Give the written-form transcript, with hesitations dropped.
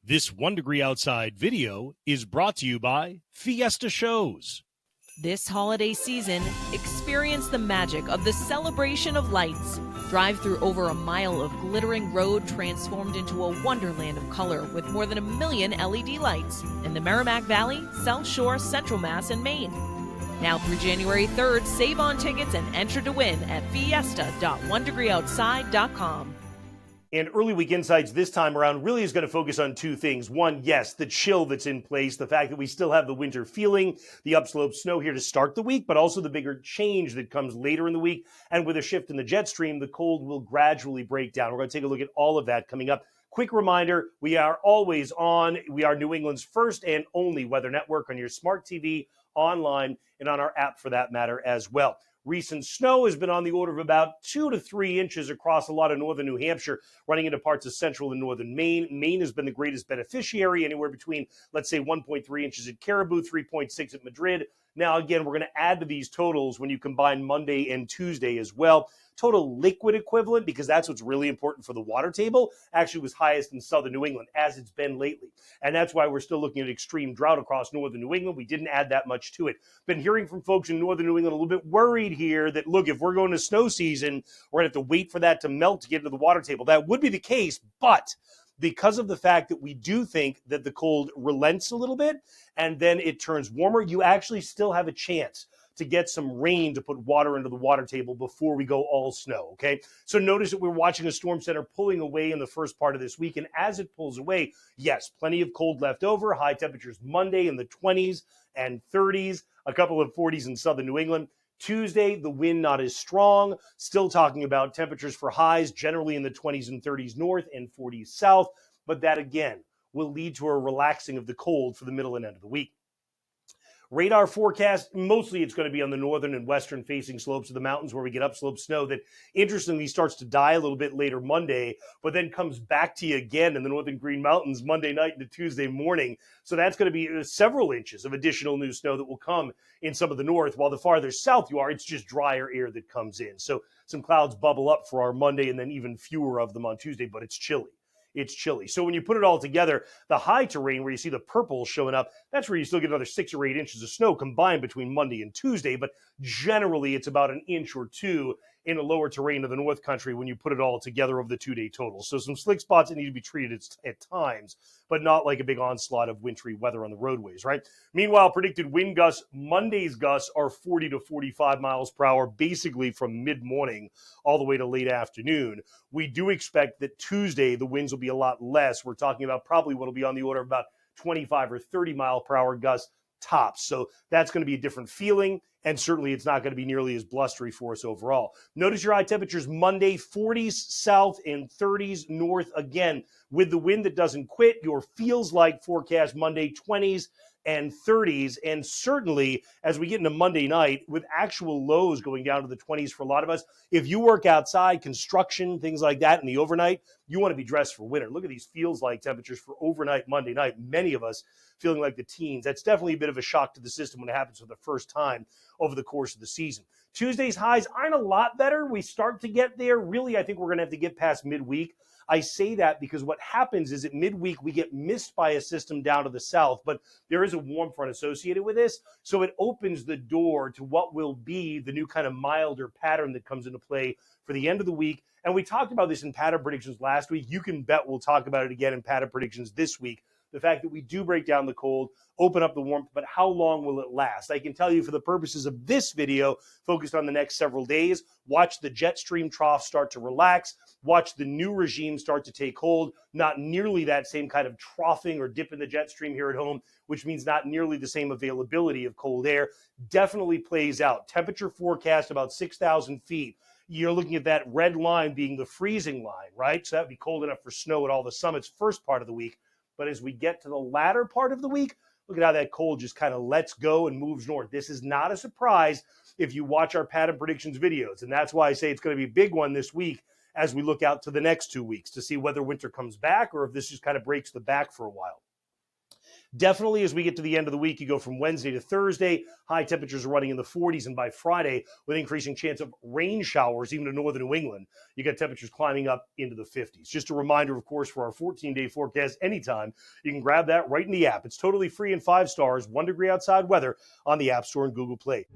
This 1 Degree Outside video is brought to you by Fiesta Shows. This holiday season, experience the magic of the celebration of lights. Drive through over a mile of glittering road transformed into a wonderland of color with more than 1 million LED lights in the Merrimack Valley, South Shore, Central Mass, and Maine. Now through January 3rd, save on tickets and enter to win at fiesta.onedegreeoutside.com. And early week insights this time around really is going to focus on two things. One, yes, the chill that's in place, the fact that we still have the winter feeling, the upslope snow here to start the week, but also the bigger change that comes later in the week. And with a shift in the jet stream, the cold will gradually break down. We're going to take a look at all of that coming up. Quick reminder, we are always on. We are New England's first and only weather network on your smart TV, online, and on our app for that matter as well. Recent snow has been on the order of about 2 to 3 inches across a lot of northern New Hampshire, running into parts of central and northern Maine. Maine has been the greatest beneficiary, anywhere between, let's say, 1.3 inches at Caribou, 3.6 at Madrid. Now, again, we're going to add to these totals when you combine Monday and Tuesday as well. Total liquid equivalent, because that's what's really important for the water table, actually was highest in southern New England, as it's been lately. And that's why we're still looking at extreme drought across northern New England. We didn't add that much to it. Been hearing from folks in northern New England a little bit worried here that, look, if we're going to snow season, we're going to have to wait for that to melt to get into the water table. That would be the case, but because of the fact that we do think that the cold relents a little bit and then it turns warmer, you actually still have a chance to get some rain to put water into the water table before we go all snow, okay? So notice that we're watching a storm center pulling away in the first part of this week, and as it pulls away, yes, plenty of cold left over, high temperatures Monday in the 20s and 30s, a couple of 40s in southern New England. Tuesday, the wind not as strong, still talking about temperatures for highs generally in the 20s and 30s north and 40s south, but that again will lead to a relaxing of the cold for the middle and end of the week. Radar forecast, mostly it's going to be on the northern and western facing slopes of the mountains where we get upslope snow that interestingly starts to die a little bit later Monday, but then comes back to you again in the northern Green Mountains Monday night into Tuesday morning. So that's going to be several inches of additional new snow that will come in some of the north. While the farther south you are, it's just drier air that comes in. So some clouds bubble up for our Monday and then even fewer of them on Tuesday, but it's chilly. It's chilly. So when you put it all together, the high terrain where you see the purple showing up, that's where you still get another 6 or 8 inches of snow combined between Monday and Tuesday. But generally, it's about an inch or two in the lower terrain of the North Country when you put it all together over the 2-day total. So some slick spots that need to be treated at times, but not like a big onslaught of wintry weather on the roadways, right? Meanwhile, predicted wind gusts, Monday's gusts are 40 to 45 miles per hour, basically from mid-morning all the way to late afternoon. We do expect that Tuesday, the winds will be a lot less. We're talking about probably what will be on the order of about 25 or 30 mile per hour gusts tops. So that's going to be a different feeling, and certainly it's not going to be nearly as blustery for us overall. Notice your high temperatures Monday, 40s south and 30s north. Again, with the wind that doesn't quit, your feels like forecast Monday, 20s and 30s. And certainly as we get into Monday night with actual lows going down to the 20s for a lot of us, if you work outside, construction, things like that in the overnight, you want to be dressed for winter. Look at these feels like temperatures for overnight Monday night. Many of us feeling like the teens. That's definitely a bit of a shock to the system when it happens for the first time over the course of the season. Tuesday's highs aren't a lot better. We start to get there. Really, I think we're going to have to get past midweek. I say that because what happens is at midweek, we get missed by a system down to the south, but there is a warm front associated with this. So it opens the door to what will be the new kind of milder pattern that comes into play for the end of the week. And we talked about this in pattern predictions last week. You can bet we'll talk about it again in pattern predictions this week. The fact that we do break down the cold, open up the warmth, but how long will it last? I can tell you for the purposes of this video, focused on the next several days, watch the jet stream trough start to relax, watch the new regime start to take hold, not nearly that same kind of troughing or dip in the jet stream here at home, which means not nearly the same availability of cold air, definitely plays out. Temperature forecast about 6,000 feet. You're looking at that red line being the freezing line, right? So that would be cold enough for snow at all the summits first part of the week. But as we get to the latter part of the week, look at how that cold just kind of lets go and moves north. This is not a surprise if you watch our pattern predictions videos. And that's why I say it's going to be a big one this week as we look out to the next 2 weeks to see whether winter comes back or if this just kind of breaks the back for a while. Definitely as we get to the end of the week, you go from Wednesday to Thursday, high temperatures are running in the 40s, and by Friday, with increasing chance of rain showers, even to northern New England, you got temperatures climbing up into the 50s. Just a reminder, of course, for our 14-day forecast anytime, you can grab that right in the app. It's totally free and 5 stars, 1 degree outside weather on the App Store and Google Play.